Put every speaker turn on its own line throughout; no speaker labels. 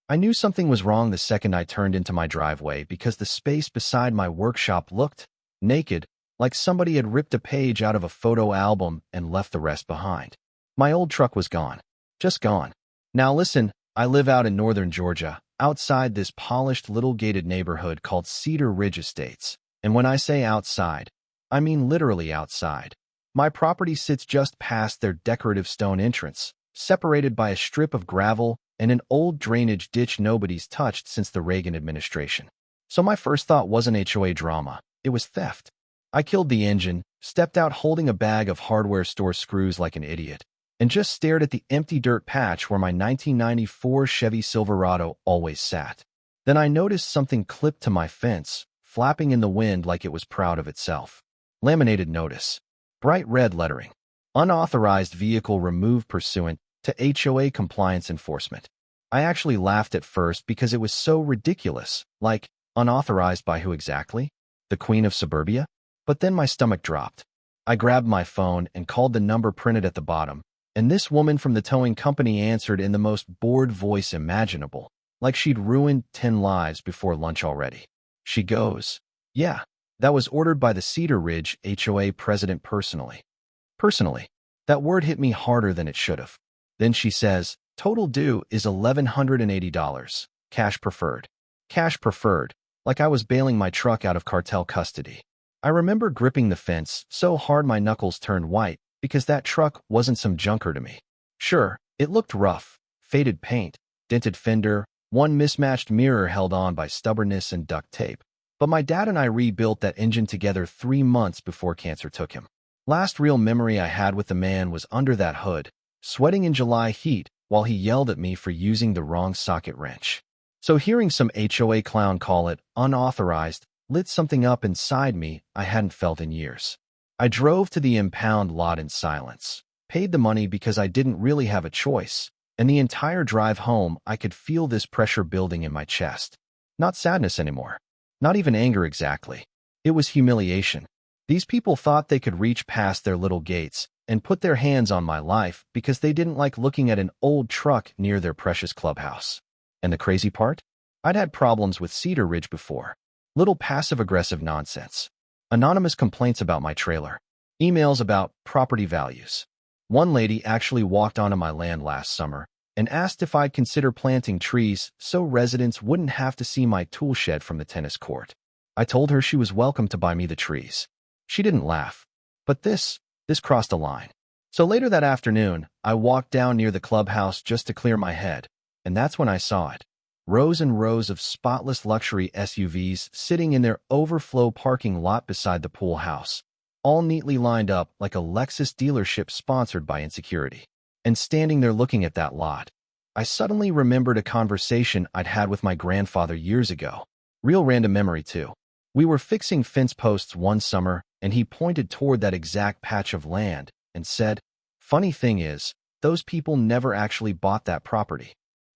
I knew something was wrong the second I turned into my driveway because the space beside my workshop looked naked, like somebody had ripped a page out of a photo album and left the rest behind. My old truck was gone. Just gone. Now listen, I live out in northern Georgia, outside this polished little gated neighborhood called Cedar Ridge Estates. And when I say outside, I mean literally outside. My property sits just past their decorative stone entrance, separated by a strip of gravel and an old drainage ditch nobody's touched since the Reagan administration. So my first thought wasn't HOA drama, it was theft. I killed the engine, stepped out holding a bag of hardware store screws like an idiot, and just stared at the empty dirt patch where my 1994 Chevy Silverado always sat. Then I noticed something clipped to my fence, flapping in the wind like it was proud of itself. Laminated notice. Bright red lettering. Unauthorized vehicle removed pursuant to HOA compliance enforcement. I actually laughed at first because it was so ridiculous, like, unauthorized by who exactly? The Queen of Suburbia? But then my stomach dropped. I grabbed my phone and called the number printed at the bottom, and this woman from the towing company answered in the most bored voice imaginable, like she'd ruined 10 lives before lunch already. She goes, "Yeah, that was ordered by the Cedar Ridge HOA president personally." Personally. That word hit me harder than it should have. Then she says, "Total due is $1,180. Cash preferred." Cash preferred, like I was bailing my truck out of cartel custody. I remember gripping the fence so hard my knuckles turned white because that truck wasn't some junker to me. Sure, it looked rough, faded paint, dented fender, one mismatched mirror held on by stubbornness and duct tape. But my dad and I rebuilt that engine together 3 months before cancer took him. Last real memory I had with the man was under that hood, sweating in July heat while he yelled at me for using the wrong socket wrench. So hearing some HOA clown call it unauthorized lit something up inside me I hadn't felt in years. I drove to the impound lot in silence, paid the money because I didn't really have a choice, and the entire drive home I could feel this pressure building in my chest. Not sadness anymore. Not even anger exactly. It was humiliation. These people thought they could reach past their little gates and put their hands on my life because they didn't like looking at an old truck near their precious clubhouse. And the crazy part? I'd had problems with Cedar Ridge before. Little passive-aggressive nonsense. Anonymous complaints about my trailer. Emails about property values. One lady actually walked onto my land last summer and asked if I'd consider planting trees so residents wouldn't have to see my tool shed from the tennis court. I told her she was welcome to buy me the trees. She didn't laugh. But this crossed a line. So later that afternoon, I walked down near the clubhouse just to clear my head, and that's when I saw it. Rows and rows of spotless luxury SUVs sitting in their overflow parking lot beside the pool house, all neatly lined up like a Lexus dealership sponsored by Insecurity. And standing there looking at that lot, I suddenly remembered a conversation I'd had with my grandfather years ago. Real random memory, too. We were fixing fence posts one summer, and he pointed toward that exact patch of land and said, "Funny thing is, those people never actually bought that property."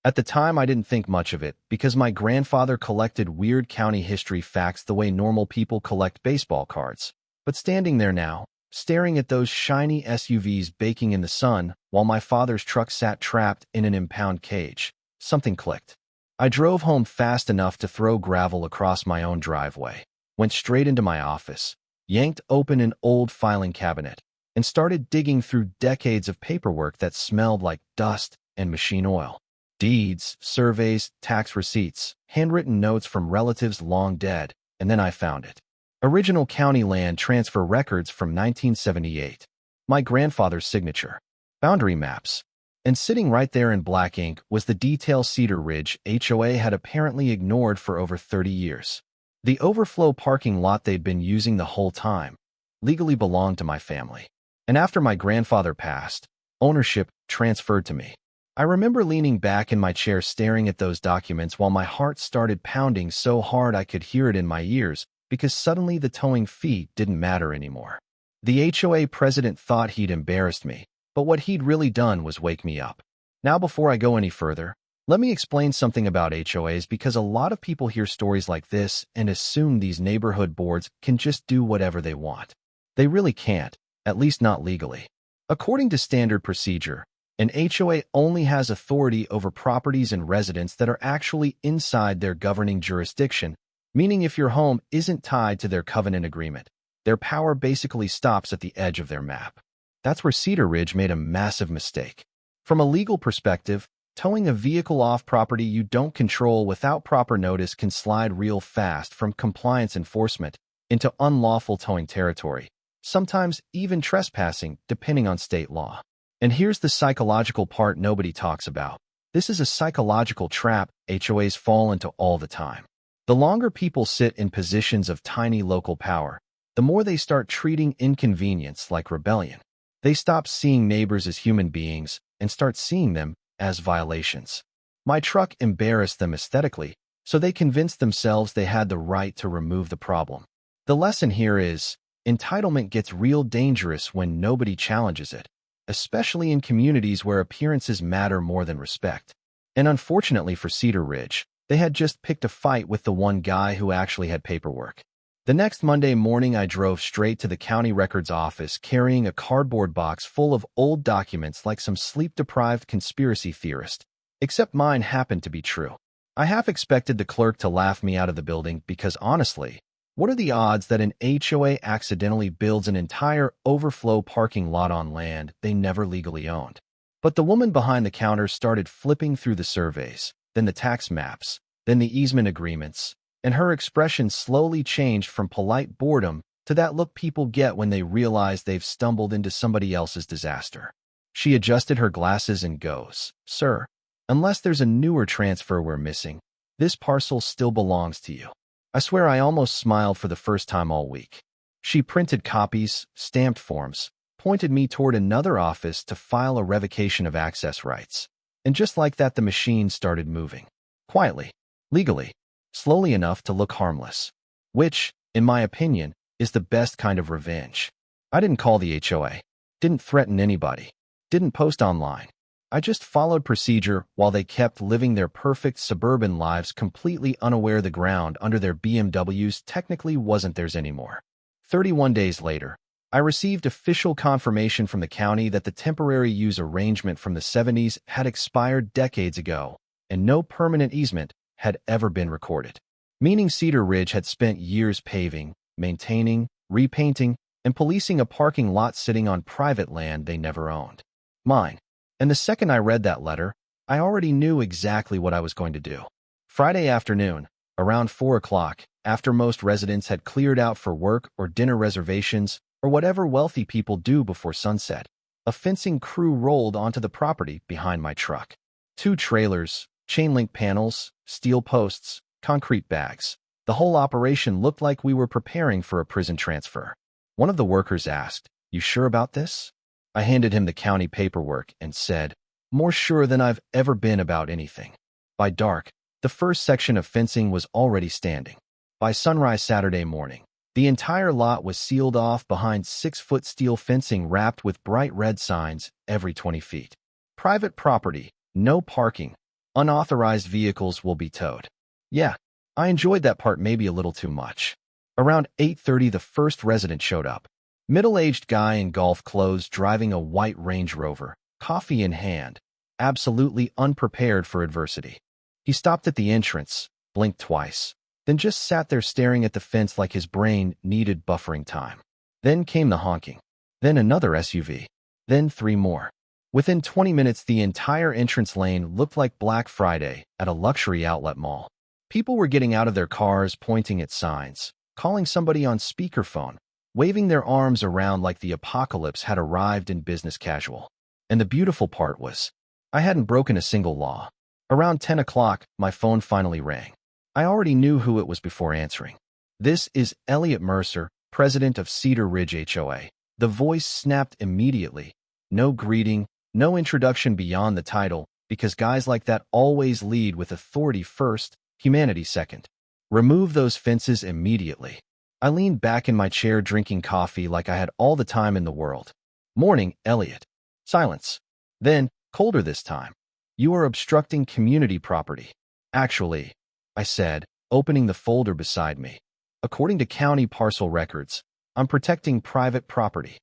At the time, I didn't think much of it because my grandfather collected weird county history facts the way normal people collect baseball cards. But standing there now, staring at those shiny SUVs baking in the sun while my father's truck sat trapped in an impound cage, something clicked. I drove home fast enough to throw gravel across my own driveway, went straight into my office, yanked open an old filing cabinet, and started digging through decades of paperwork that smelled like dust and machine oil. Deeds, surveys, tax receipts, handwritten notes from relatives long dead, and then I found it. Original county land transfer records from 1978. My grandfather's signature. Boundary maps. And sitting right there in black ink was the detail Cedar Ridge HOA had apparently ignored for over 30 years. The overflow parking lot they'd been using the whole time legally belonged to my family. And after my grandfather passed, ownership transferred to me. I remember leaning back in my chair staring at those documents while my heart started pounding so hard I could hear it in my ears because suddenly the towing fee didn't matter anymore. The HOA president thought he'd embarrassed me, but what he'd really done was wake me up. Now before I go any further, let me explain something about HOAs because a lot of people hear stories like this and assume these neighborhood boards can just do whatever they want. They really can't, at least not legally. According to standard procedure, An HOA only has authority over properties and residents that are actually inside their governing jurisdiction, meaning if your home isn't tied to their covenant agreement, their power basically stops at the edge of their map. That's where Cedar Ridge made a massive mistake. From a legal perspective, towing a vehicle off property you don't control without proper notice can slide real fast from compliance enforcement into unlawful towing territory, sometimes even trespassing, depending on state law. And here's the psychological part nobody talks about. This is a psychological trap HOAs fall into all the time. The longer people sit in positions of tiny local power, the more they start treating inconvenience like rebellion. They stop seeing neighbors as human beings and start seeing them as violations. My truck embarrassed them aesthetically, so they convinced themselves they had the right to remove the problem. The lesson here is, entitlement gets real dangerous when nobody challenges it, especially in communities where appearances matter more than respect. And unfortunately for Cedar Ridge, they had just picked a fight with the one guy who actually had paperwork. The next Monday morning, I drove straight to the county records office carrying a cardboard box full of old documents like some sleep-deprived conspiracy theorist, except mine happened to be true. I half expected the clerk to laugh me out of the building because honestly, what are the odds that an HOA accidentally builds an entire overflow parking lot on land they never legally owned? But the woman behind the counter started flipping through the surveys, then the tax maps, then the easement agreements, and her expression slowly changed from polite boredom to that look people get when they realize they've stumbled into somebody else's disaster. She adjusted her glasses and goes, "Sir, unless there's a newer transfer we're missing, this parcel still belongs to you." I swear I almost smiled for the first time all week. She printed copies, stamped forms, pointed me toward another office to file a revocation of access rights. And just like that, the machine started moving. Quietly, legally, slowly enough to look harmless. Which, in my opinion, is the best kind of revenge. I didn't call the HOA, didn't threaten anybody, didn't post online. I just followed procedure while they kept living their perfect suburban lives completely unaware the ground under their BMWs technically wasn't theirs anymore. 31 days later, I received official confirmation from the county that the temporary use arrangement from the 70s had expired decades ago, and no permanent easement had ever been recorded. Meaning Cedar Ridge had spent years paving, maintaining, repainting, and policing a parking lot sitting on private land they never owned. Mine. And the second I read that letter, I already knew exactly what I was going to do. Friday afternoon, around 4 o'clock, after most residents had cleared out for work or dinner reservations or whatever wealthy people do before sunset, a fencing crew rolled onto the property behind my truck. 2 trailers, chain link panels, steel posts, concrete bags. The whole operation looked like we were preparing for a prison transfer. One of the workers asked, "You sure about this?" I handed him the county paperwork and said, "More sure than I've ever been about anything." By dark, the first section of fencing was already standing. By sunrise Saturday morning, the entire lot was sealed off behind 6-foot steel fencing wrapped with bright red signs every 20 feet. Private property, no parking, unauthorized vehicles will be towed. Yeah, I enjoyed that part maybe a little too much. Around 8:30, the first resident showed up. Middle-aged guy in golf clothes driving a white Range Rover, coffee in hand, absolutely unprepared for adversity. He stopped at the entrance, blinked twice, then just sat there staring at the fence like his brain needed buffering time. Then came the honking. Then another SUV. Then 3 more. Within 20 minutes, the entire entrance lane looked like Black Friday at a luxury outlet mall. People were getting out of their cars, pointing at signs, calling somebody on speakerphone, waving their arms around like the apocalypse had arrived in business casual. And the beautiful part was, I hadn't broken a single law. Around 10 o'clock, my phone finally rang. I already knew who it was before answering. "This is Elliot Mercer, president of Cedar Ridge HOA. The voice snapped immediately. No greeting, no introduction beyond the title, because guys like that always lead with authority first, humanity second. Remove those fences immediately. I leaned back in my chair drinking coffee like I had all the time in the world. "Morning, Elliot." Silence. Then, colder this time. "You are obstructing community property." "Actually," I said, opening the folder beside me. "According to county parcel records, I'm protecting private property."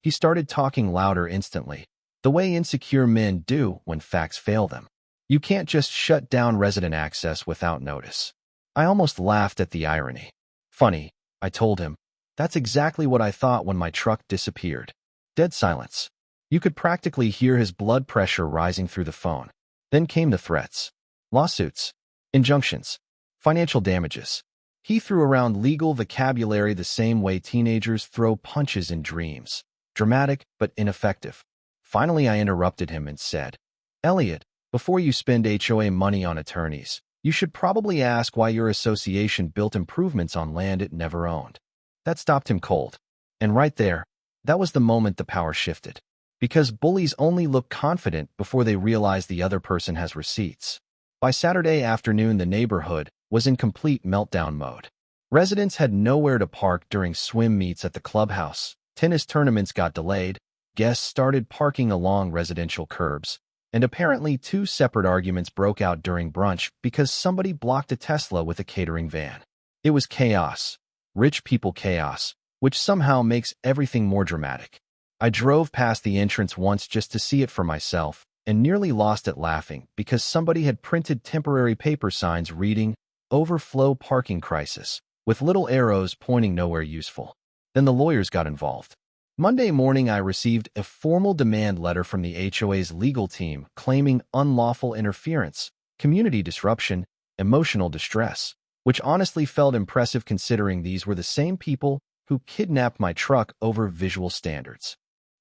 He started talking louder instantly. the way insecure men do when facts fail them. You can't just shut down resident access without notice. I almost laughed at the irony. Funny, I told him. That's exactly what I thought when my truck disappeared. Dead silence. You could practically hear his blood pressure rising through the phone. Then came the threats. Lawsuits. Injunctions. Financial damages. He threw around legal vocabulary the same way teenagers throw punches in dreams. Dramatic, but ineffective. Finally, I interrupted him and said, Elliot, before you spend HOA money on attorneys, you should probably ask why your association built improvements on land it never owned. That stopped him cold. And right there, that was the moment the power shifted. Because bullies only look confident before they realize the other person has receipts. By Saturday afternoon, the neighborhood was in complete meltdown mode. Residents had nowhere to park during swim meets at the clubhouse. Tennis tournaments got delayed. Guests started parking along residential curbs. And apparently 2 separate arguments broke out during brunch because somebody blocked a Tesla with a catering van. It was chaos. Rich people chaos, which somehow makes everything more dramatic. I drove past the entrance once just to see it for myself and nearly lost it laughing because somebody had printed temporary paper signs reading, Overflow Parking Crisis, with little arrows pointing nowhere useful. Then the lawyers got involved. Monday morning, I received a formal demand letter from the HOA's legal team claiming unlawful interference, community disruption, emotional distress, which honestly felt impressive considering these were the same people who kidnapped my truck over visual standards.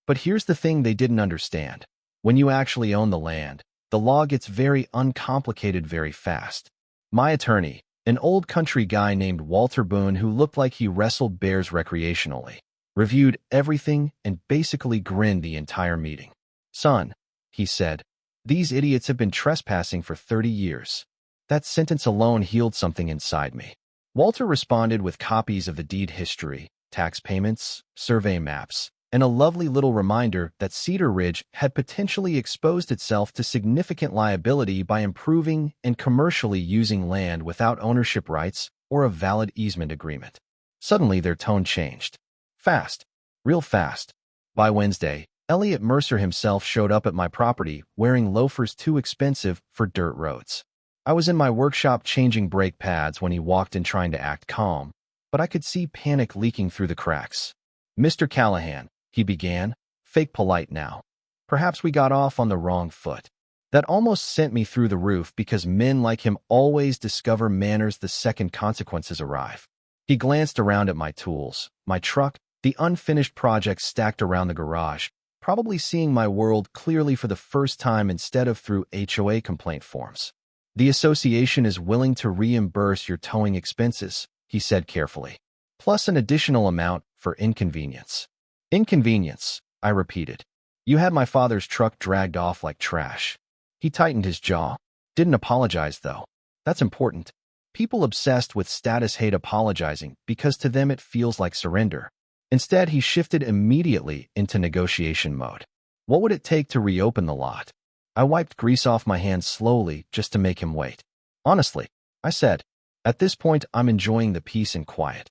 But here's the thing they didn't understand. When you actually own the land, the law gets very uncomplicated very fast. My attorney, an old country guy named Walter Boone who looked like he wrestled bears recreationally, reviewed everything and basically grinned the entire meeting. Son, he said, these idiots have been trespassing for 30 years. That sentence alone healed something inside me. Walter responded with copies of the deed history, tax payments, survey maps, and a lovely little reminder that Cedar Ridge had potentially exposed itself to significant liability by improving and commercially using land without ownership rights or a valid easement agreement. Suddenly, their tone changed. Fast. Real fast. By Wednesday, Elliot Mercer himself showed up at my property wearing loafers too expensive for dirt roads. I was in my workshop changing brake pads when he walked in trying to act calm, but I could see panic leaking through the cracks. Mr. Callahan, he began, fake polite now. Perhaps we got off on the wrong foot. That almost sent me through the roof because men like him always discover manners the second consequences arrive. He glanced around at my tools, my truck, the unfinished projects stacked around the garage, probably seeing my world clearly for the first time instead of through HOA complaint forms. The association is willing to reimburse your towing expenses, he said carefully, plus an additional amount for inconvenience. Inconvenience, I repeated. You had my father's truck dragged off like trash. He tightened his jaw. Didn't apologize, though. That's important. People obsessed with status hate apologizing because to them it feels like surrender. Instead, he shifted immediately into negotiation mode. What would it take to reopen the lot? I wiped grease off my hands slowly just to make him wait. Honestly, I said, at this point I'm enjoying the peace and quiet.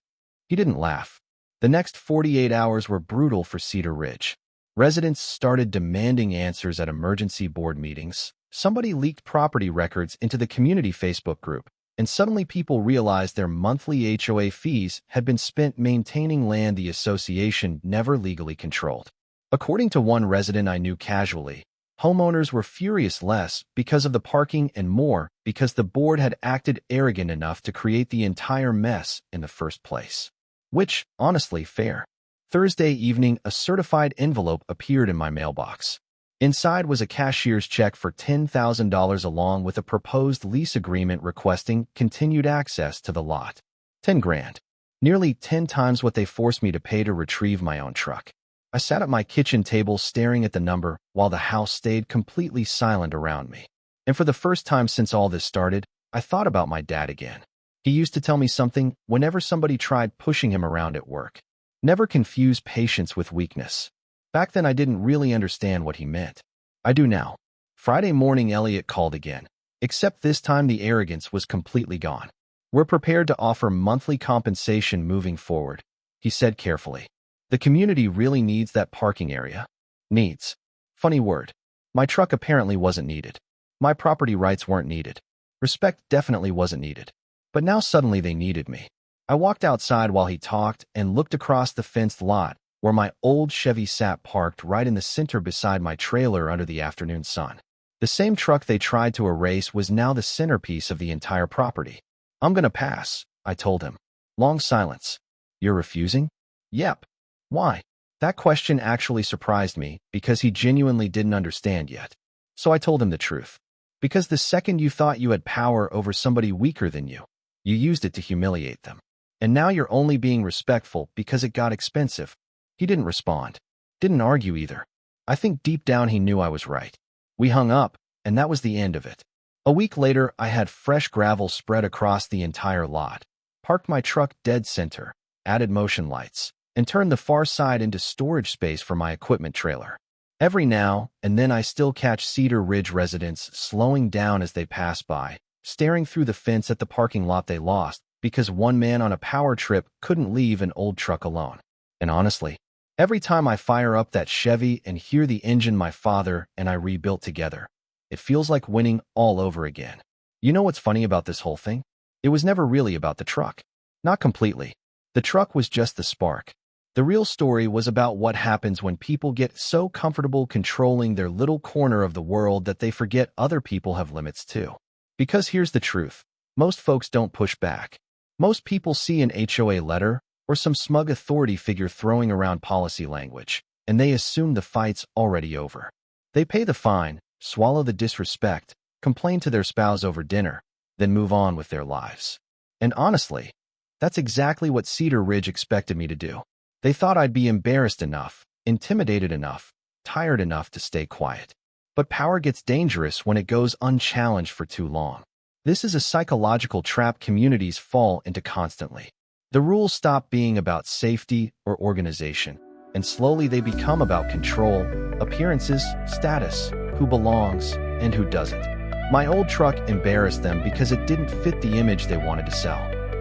He didn't laugh. The next 48 hours were brutal for Cedar Ridge. Residents started demanding answers at emergency board meetings. Somebody leaked property records into the community Facebook group, and suddenly people realized their monthly HOA fees had been spent maintaining land the association never legally controlled. According to one resident I knew casually, homeowners were furious less because of the parking and more because the board had acted arrogant enough to create the entire mess in the first place. Which, honestly, fair. Thursday evening, a certified envelope appeared in my mailbox. Inside was a cashier's check for $10,000 along with a proposed lease agreement requesting continued access to the lot. 10 grand. Nearly 10 times what they forced me to pay to retrieve my own truck. I sat at my kitchen table staring at the number while the house stayed completely silent around me. And for the first time since all this started, I thought about my dad again. He used to tell me something whenever somebody tried pushing him around at work. Never confuse patience with weakness. Back then I didn't really understand what he meant. I do now. Friday morning Elliot called again, except this time the arrogance was completely gone. We're prepared to offer monthly compensation moving forward, he said carefully. The community really needs that parking area. Needs. Funny word. My truck apparently wasn't needed. My property rights weren't needed. Respect definitely wasn't needed. But now suddenly they needed me. I walked outside while he talked and looked across the fenced lot where my old Chevy sat parked right in the center beside my trailer under the afternoon sun. The same truck they tried to erase was now the centerpiece of the entire property. I'm gonna pass, I told him. Long silence. You're refusing? Yep. Why? That question actually surprised me because he genuinely didn't understand yet. So I told him the truth. Because the second you thought you had power over somebody weaker than you used it to humiliate them. And now you're only being respectful because it got expensive. He didn't respond. Didn't argue either. I think deep down he knew I was right. We hung up, and that was the end of it. A week later, I had fresh gravel spread across the entire lot, parked my truck dead center, added motion lights, and turned the far side into storage space for my equipment trailer. Every now and then I still catch Cedar Ridge residents slowing down as they pass by, staring through the fence at the parking lot they lost because one man on a power trip couldn't leave an old truck alone. And honestly, every time I fire up that Chevy and hear the engine my father and I rebuilt together, it feels like winning all over again. You know what's funny about this whole thing? It was never really about the truck. Not completely. The truck was just the spark. The real story was about what happens when people get so comfortable controlling their little corner of the world that they forget other people have limits too. Because here's the truth. Most folks don't push back. Most people see an HOA letter or some smug authority figure throwing around policy language, and they assume the fight's already over. They pay the fine, swallow the disrespect, complain to their spouse over dinner, then move on with their lives. And honestly, that's exactly what Cedar Ridge expected me to do. They thought I'd be embarrassed enough, intimidated enough, tired enough to stay quiet. But power gets dangerous when it goes unchallenged for too long. This is a psychological trap communities fall into constantly. The rules stop being about safety or organization, and slowly they become about control, appearances, status, who belongs, and who doesn't. My old truck embarrassed them because it didn't fit the image they wanted to sell.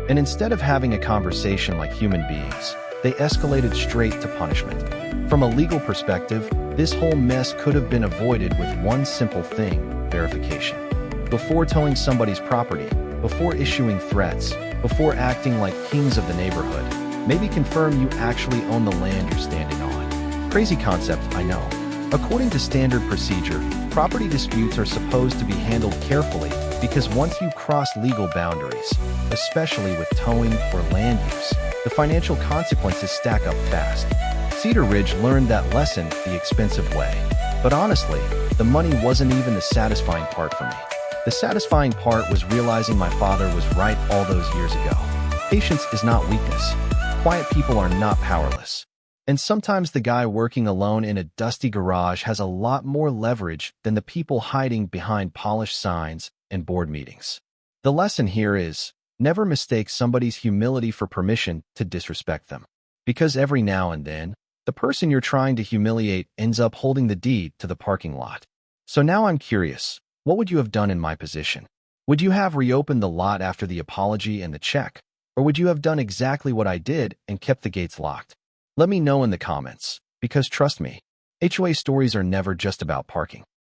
And instead of having a conversation like human beings, they escalated straight to punishment. From a legal perspective, this whole mess could have been avoided with one simple thing: verification. Before towing somebody's property, before issuing threats, before acting like kings of the neighborhood, maybe confirm you actually own the land you're standing on. Crazy concept, I know. According to standard procedure, property disputes are supposed to be handled carefully because once you cross legal boundaries, especially with towing or land use, the financial consequences stack up fast. Cedar Ridge learned that lesson the expensive way. But honestly, the money wasn't even the satisfying part for me. The satisfying part was realizing my father was right all those years ago. Patience is not weakness. Quiet people are not powerless. And sometimes the guy working alone in a dusty garage has a lot more leverage than the people hiding behind polished signs and board meetings. The lesson here is, never mistake somebody's humility for permission to disrespect them. Because every now and then, the person you're trying to humiliate ends up holding the deed to the parking lot. So now I'm curious, what would you have done in my position? Would you have reopened the lot after the apology and the check? Or would you have done exactly what I did and kept the gates locked? Let me know in the comments, because trust me, HOA stories are never just about parking.